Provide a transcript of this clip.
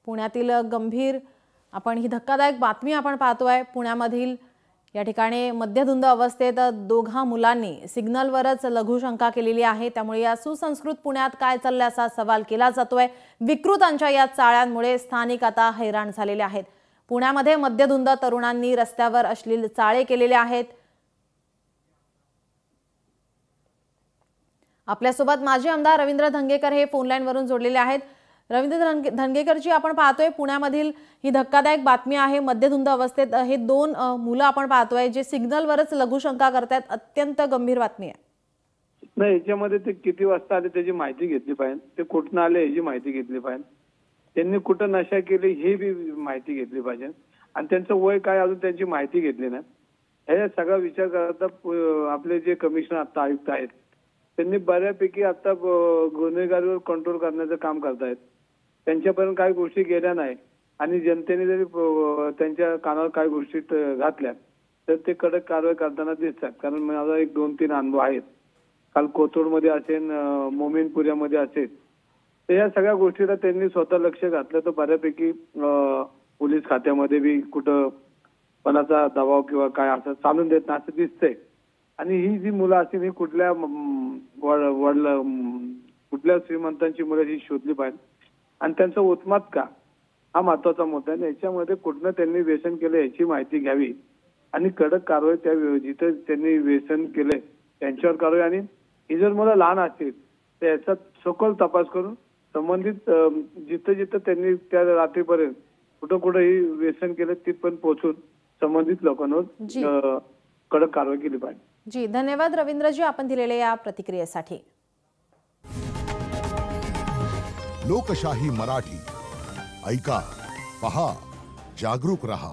पुण्यातील गंभीर आपण ही धक्कादायक बातमी आपण पाहतोय। पुण्यामधील या ठिकाणी मद्यधुंद अवस्थेत दोघा मुलांनी सिग्नलवरच लघुशंका केलेली आहे। त्यामुळे या सुसंस्कृत पुण्यात काय चाललंय असा सवाल केला जातोय। विकृतांच्या या चाळ्यांमुळे स्थानिक आता हैराण झालेले आहेत। पुण्यामध्ये मद्यधुंद तरुणांनी रस्त्यावर अश्लील चाळे केलेले आहेत। आपल्यासोबत माजी आमदार रवींद्र धंगेकर हे फोन लाईन वरून जोडलेले आहेत। रवींद्र धंगेकरजी, आपण पाहतोय पुण्यामधील ही धक्कादायक बातमी आहे। मद्यधुंद अवस्थेत हे दोन मुलं आपण पाहतोय जे सिग्नलवरच लघुशंका करतात। अत्यंत गंभीर बातमी आहे। नाही, याच्यामध्ये ते किती वाजता आले त्याची माहिती घेतली पाहिजे, ते कुठून आले याची माहिती घेतली पाहिजे, त्यांनी कुठं नशा केली हे बी माहिती घेतली पाहिजे, आणि त्यांचं वय काय अजून त्यांची माहिती घेतली नाही। हे सगळा विचार करता आपले जे कमिशनर आता आयुक्त आहेत त्यांनी बऱ्यापैकी आता गुन्हेगारीवर कंट्रोल करण्याचं काम करतायत। त्यांच्यापर्यंत काही गोष्टी गेल्या नाही आणि जनतेने जरी त्यांच्या कानावर काही गोष्टी घातल्या तर ते कडक कारवाई करताना दिसतात। कारण माझा एक 2-3 अनुभव आहेत। काल कोथरूडमध्ये असेल, मोमीनपुऱ्यामध्ये असेल, तर या सगळ्या गोष्टीला त्यांनी स्वतः लक्ष घातलं तर बऱ्यापैकी पोलीस खात्यामध्ये बी कुठं कोणाचा दबाव किंवा काय असं चालून देत नाही असं दिसतंय। आणि ही जी मुलं असतील ही कुठल्या श्रीमंतांची मुलं ही शोधली पाहिजे आणि त्यांचं उत्मात का हा महत्वाचा मुद्दा आहे। याच्यामध्ये कुठनं त्यांनी व्यसन केलं याची माहिती घ्यावी आणि कडक कारवाई त्या जिथे त्यांनी व्यसन केलंय त्यांच्यावर कारवाई, आणि ही जर मुलं लहान असतील तर याचा सखोल तपास करून संबंधित जिथं जिथं त्यांनी त्या रात्रीपर्यंत कुठं कुठं ही व्यसन केलं तिथपर्यंत पोहोचून संबंधित लोकांवर कडक कारवाई केली पाहिजे। जी, धन्यवाद रवींद्रजी आपण दिलेल्या या प्रतिक्रियेसाठी। लोकशाही मराठी ऐका, पहा, जागरूक रहा।